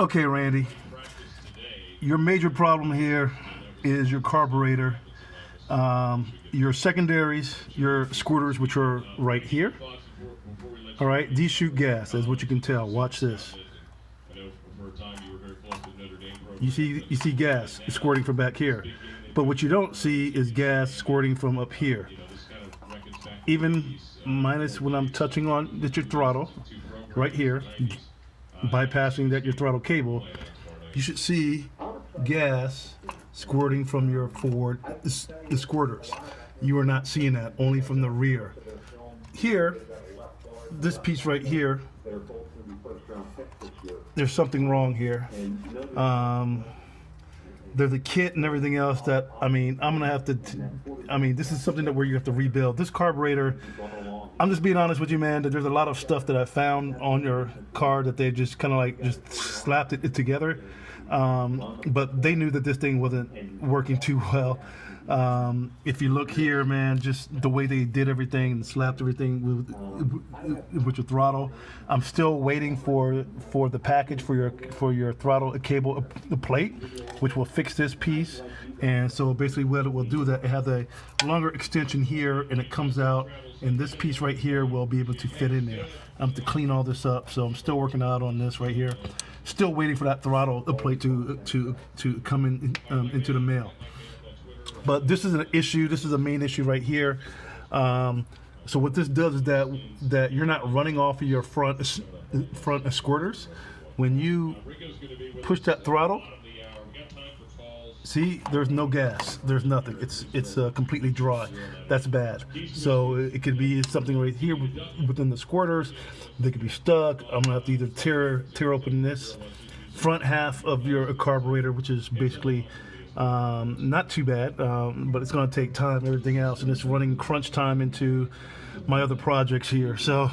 Okay, Randy, your major problem here is your carburetor, your secondaries, your squirters, which are right here. All right, these shoot gas, as what you can tell. Watch this. You see gas squirting from back here, but what you don't see is gas squirting from up here. Even minus when I'm touching on that's your throttle, right here, bypassing that your throttle cable, you should see gas squirting from your forward squirters. You are not seeing that, only from the rear. Here, this piece right here, there's something wrong here. There's a kit and everything else that, I'm gonna have to, this is something that where you have to rebuild. This carburetor, I'm just being honest with you, man, that there's a lot of stuff that I found on your car that they just kind of like just slapped it together. But they knew that this thing wasn't working too well. If you look here, man, just the way they did everything and slapped everything with your throttle. I'm still waiting for the package for your throttle cable plate, which will fix this piece. And so basically what it will do that it has a longer extension here, and it comes out, and this piece right here will be able to fit in there. I'm to clean all this up, so I'm still working out on this right here. Still waiting for that throttle plate to come into the mail. But this is an issue. This is a main issue right here. So what this does is that you're not running off of your front squirters. When you push that throttle, see, there's no gas. There's nothing. It's completely dry. That's bad. So it could be something right here within the squirters. They could be stuck. I'm gonna have to either tear open this front half of your carburetor, which is basically not too bad, but it's going to take time, everything else, and it's running crunch time into my other projects here. So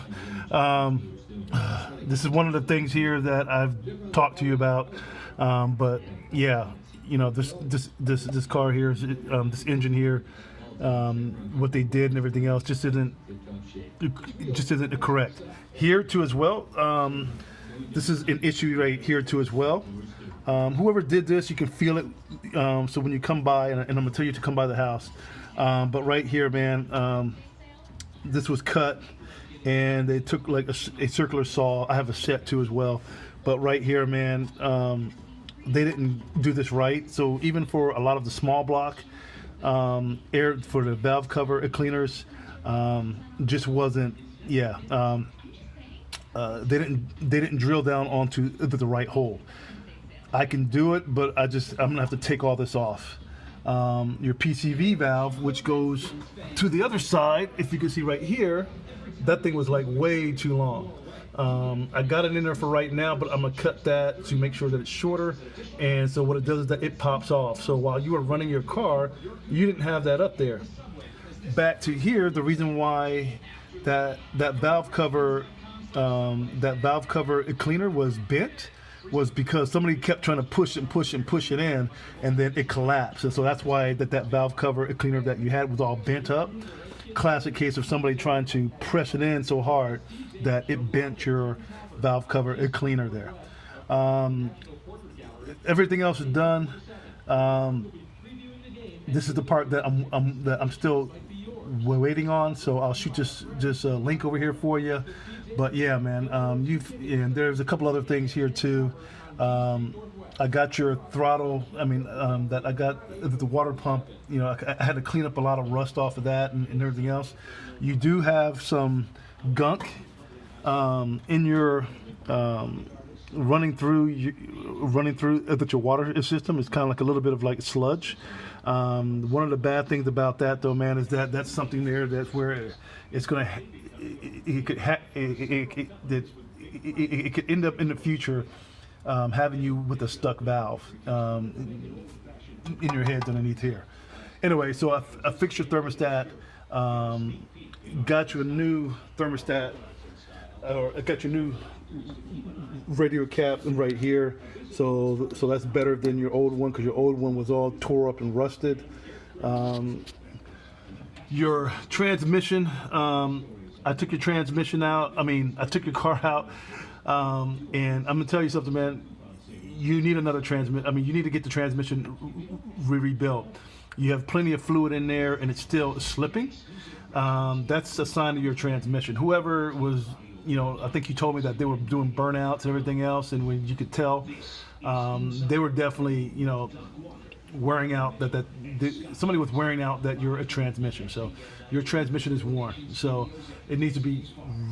this is one of the things here that I've talked to you about, but yeah, this car here, this engine here, what they did and everything else just isn't correct. Here too as well, this is an issue right here too as well. Whoever did this, you can feel it. So when you come by, and I'm gonna tell you to come by the house, but right here, man, this was cut, and they took like a circular saw. I have a set too as well, but right here, man, they didn't do this right. So even for a lot of the small block air for the valve cover cleaners, just wasn't. Yeah, they didn't drill down onto the right hole. I can do it, but I'm gonna have to take all this off. Your PCV valve, which goes to the other side, if you can see right here, that thing was like way too long. I got it in there for right now, but I'm gonna cut that to make sure that it's shorter. And so what it does is that it pops off. So while you were running your car, you didn't have that up there. Back to here, the reason why that valve cover cleaner was bent was because somebody kept trying to push it in, and then it collapsed. And so that's why that valve cover cleaner that you had was all bent up. Classic case of somebody trying to press it in so hard that it bent your valve cover cleaner there. Everything else is done. This is the part that I'm still waiting on, so I'll shoot just a link over here for you. But yeah, man, and there's a couple other things here too. I got your throttle. That I got the water pump. I had to clean up a lot of rust off of that and everything else. You do have some gunk in your running through that your water system is kind of like a little bit of like sludge. One of the bad things about that, though, man, is that that's something there that's where it's gonna. It could end up in the future having you with a stuck valve in your heads underneath here. Anyway, so I fixed your thermostat, got you a new thermostat, or I got your new radio cap right here. So that's better than your old one, because your old one was all tore up and rusted. Your transmission. I took your transmission out. I took your car out. And I'm gonna tell you something, man. You need another transmit. I mean, you need to get the transmission rebuilt. You have plenty of fluid in there, and it's still slipping. That's a sign of your transmission. Whoever was, I think you told me that they were doing burnouts and everything else, and when you could tell, they were definitely, wearing out somebody was wearing out that you're a transmission. So your transmission is worn. So it needs to be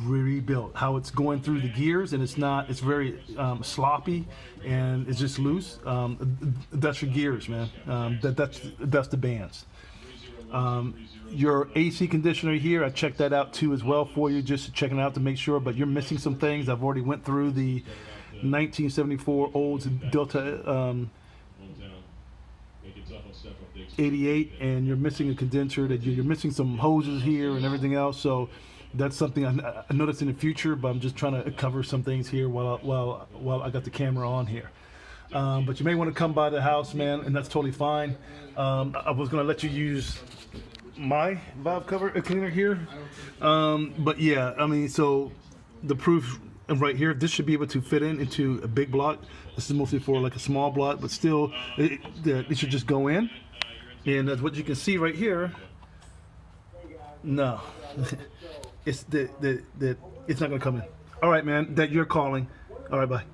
rebuilt. How it's going through the gears, and it's very sloppy, and it's just loose. That's your gears, man. That's the bands. Your AC conditioner here, I checked that out too as well for you, just checking it out to make sure, but you're missing some things. I've already went through the 1974 Olds Delta 88, and you're missing a condenser, that you're missing some hoses here and everything else. So that's something I noticed in the future, but I'm just trying to cover some things here while I got the camera on here. But you may want to come by the house, man, and that's totally fine. I was going to let you use my valve cover cleaner here, but yeah, I mean, so the proof right here, this should be able to fit into a big block. This is mostly for like a small block, but still it should just go in. And that's what you can see right here. No, it's it's not gonna come in. All right, man, that you're calling. All right, bye.